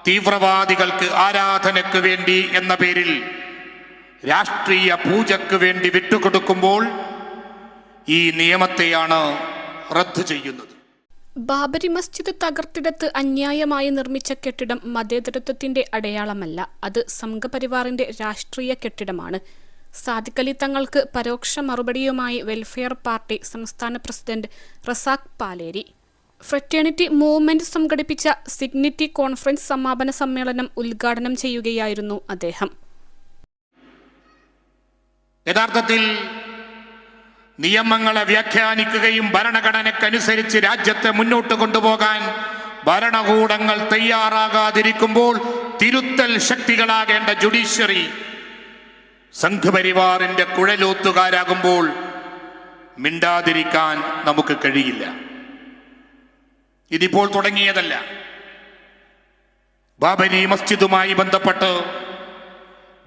തീവ്രവാദികൾക്ക് ആരാധനയ്ക്ക് വേണ്ടി എന്ന പേരിൽ രാഷ്ട്രീയ പൂജയ്ക്ക് വേണ്ടി വിട്ടുകൊടുക്കുമ്പോൾ ഈ നിയമത്തെയാണ് റദ്ദ് ചെയ്യുന്നത്. ബാബരി മസ്ജിദ് തകർത്തിടത്ത് അന്യായമായി നിർമ്മിച്ച കെട്ടിടം മതേതരത്വത്തിന്റെ അടയാളമല്ല, അത് സംഘപരിവാറിന്റെ രാഷ്ട്രീയ കെട്ടിടമാണ്. സാദിഖ് അലി തങ്ങൾക്ക് പരോക്ഷ മറുപടിയുമായി വെൽഫെയർ പാർട്ടി സംസ്ഥാന president Razak Paleri. Fraternity movement സംഘടിപ്പിച്ച സിഗ്നിറ്റി കോൺഫറൻസ് സമാപന സമ്മേളനം ഉദ്ഘാടനം ചെയ്യുകയായിരുന്നു അദ്ദേഹം. യഥാർത്ഥത്തിൽ നിയമങ്ങളെ വ്യാഖ്യാനിക്കുകയും ഭരണഘടനയ്ക്കനുസരിച്ച് രാജ്യത്തെ മുന്നോട്ട് കൊണ്ടുപോകാൻ ഭരണകൂടങ്ങൾ തയ്യാറാകാതിരിക്കുമ്പോൾ തിരുത്തൽ ശക്തികളാകേണ്ട ജുഡീഷ്യറി സംഘപരിവാറിന്റെ കുഴലൂത്തുകാരാകുമ്പോൾ മിണ്ടാതിരിക്കാൻ നമുക്ക് കഴിയില്ല. ഇതിപ്പോൾ തുടങ്ങിയതല്ല. ബാബരി മസ്ജിദുമായി ബന്ധപ്പെട്ട്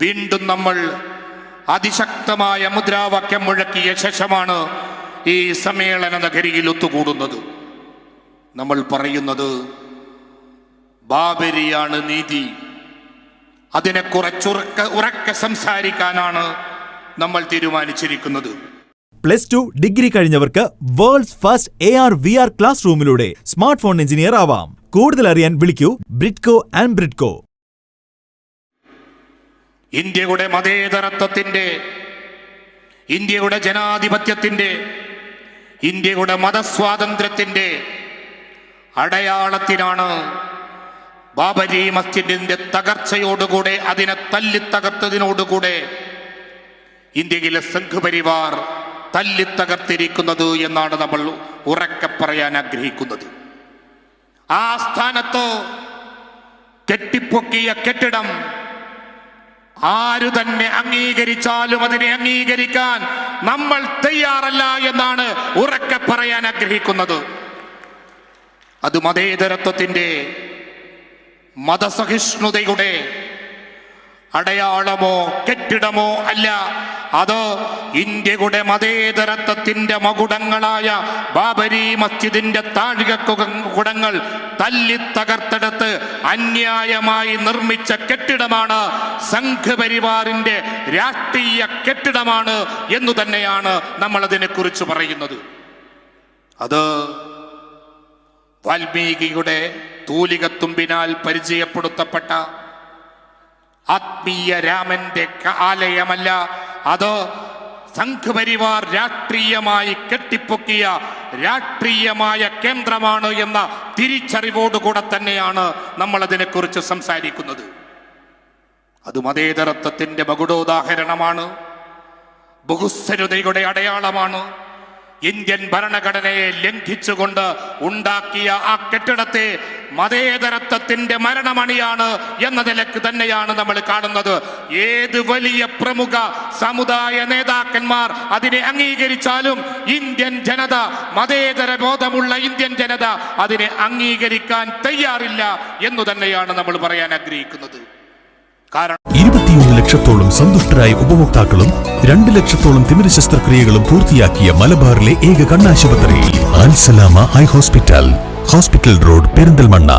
വീണ്ടും നമ്മൾ അതിശക്തമായ മുദ്രാവാക്യം മുഴക്കിയ ശേഷമാണ് ഈ സമ്മേളന നഗരിയിൽ ഒത്തുകൂടുന്നത്. നമ്മൾ പറയുന്നത് ബാബരിയാണ് നീതി. അതിനെ ഉറക്കെ സംസാരിക്കാനാണ് നമ്മൾ തീരുമാനിച്ചിരിക്കുന്നത്. +2 ഡിഗ്രി കഴിഞ്ഞവർക്ക് വേൾഡ്സ് ഫസ്റ്റ് AR/VR ക്ലാസ് റൂമിലൂടെ സ്മാർട്ട് ഫോൺ എഞ്ചിനീയർ ആവാം. കൂടുതൽ അറിയാൻ വിളിക്കൂ ബ്രിഡ്കോ ആൻഡ് ബ്രിഡ്കോ. ഇന്ത്യയുടെ മതേതരത്വത്തിന്റെ, ഇന്ത്യയുടെ ജനാധിപത്യത്തിന്റെ, ഇന്ത്യയുടെ മതസ്വാതന്ത്ര്യത്തിന്റെ അടയാളത്തിനാണ് ബാബരി മസ്ജിദിന്റെ തകർച്ചയോടുകൂടെ, അതിനെ തല്ലിത്തകർത്തതിനോടുകൂടെ ഇന്ത്യയിലെ സംഘപരിവാർ തല്ലിത്തകർത്തിരിക്കുന്നത് എന്നാണ് നമ്മൾ ഉറക്കെ പറയാൻ ആഗ്രഹിക്കുന്നത്. ആ സ്ഥാനത്ത് കെട്ടിപ്പൊക്കിയ കെട്ടിടം ആരു തന്നെ അംഗീകരിച്ചാലും അതിനെ അംഗീകരിക്കാൻ നമ്മൾ തയ്യാറല്ല എന്നാണ് ഉറക്കെ പറയാൻ ആഗ്രഹിക്കുന്നത്. അത് മതേതരത്വത്തിന്റെ, മതസഹിഷ്ണുതയുടെ അടയാളമോ കെട്ടിടമോ അല്ല. അത് ഇന്ത്യയുടെ മതേതരത്വത്തിന്റെ മകുടങ്ങളായ ബാബരി മസ്ജിദിന്റെ താഴികക്കുടങ്ങൾ തല്ലിത്തകർത്തെടുത്ത് അന്യായമായി നിർമ്മിച്ച കെട്ടിടമാണ്. സംഘപരിവാറിന്റെ രാഷ്ട്രീയ കെട്ടിടമാണ് എന്നു തന്നെയാണ് നമ്മൾ അതിനെക്കുറിച്ച് പറയുന്നത്. അത് വാൽമീകിയുടെ തൂലികത്തുമ്പിനാൽ പരിചയപ്പെടുത്തപ്പെട്ട ആത്മീയ രാമന്റെ ആലയമല്ല, അത് സംഘപരിവാർ രാഷ്ട്രീയമായി കെട്ടിപ്പൊക്കിയ രാഷ്ട്രീയമായ കേന്ദ്രമാണ് എന്ന തിരിച്ചറിവോടുകൂടെ തന്നെയാണ് നമ്മൾ അതിനെക്കുറിച്ച് സംസാരിക്കുന്നത്. അത് മതേതരത്വത്തിന്റെ മകുടോദാഹരണമാണ്, ബഹുസ്വരതയുടെ അടയാളമാണ്. ഇന്ത്യൻ ഭരണഘടനയെ ലംഘിച്ചുകൊണ്ട് ഉണ്ടാക്കിയ ആ കെട്ടിടത്തെ മതേതരത്വത്തിന്റെ മരണമണിയാണ് എന്ന നിലക്ക് തന്നെയാണ് നമ്മൾ കാണുന്നത്. ഏത് വലിയ പ്രമുഖ സമുദായ നേതാക്കന്മാർ അതിനെ അംഗീകരിച്ചാലും ഇന്ത്യൻ ജനത, മതേതര ബോധമുള്ള ഇന്ത്യൻ ജനത അതിനെ അംഗീകരിക്കാൻ തയ്യാറില്ല എന്നു തന്നെയാണ് നമ്മൾ പറയാൻ ആഗ്രഹിക്കുന്നത്. കാരണം 21 ലക്ഷത്തോളം സന്തുഷ്ടരായ ഉപഭോക്താക്കളും 2 ലക്ഷത്തോളം തിമിര ശസ്ത്രക്രിയകളും പൂർത്തിയാക്കിയ മലബാറിലെ ഏക കണ്ണാശുപത്രി Al Salama high hospital, hospital road, Perinthalmanna.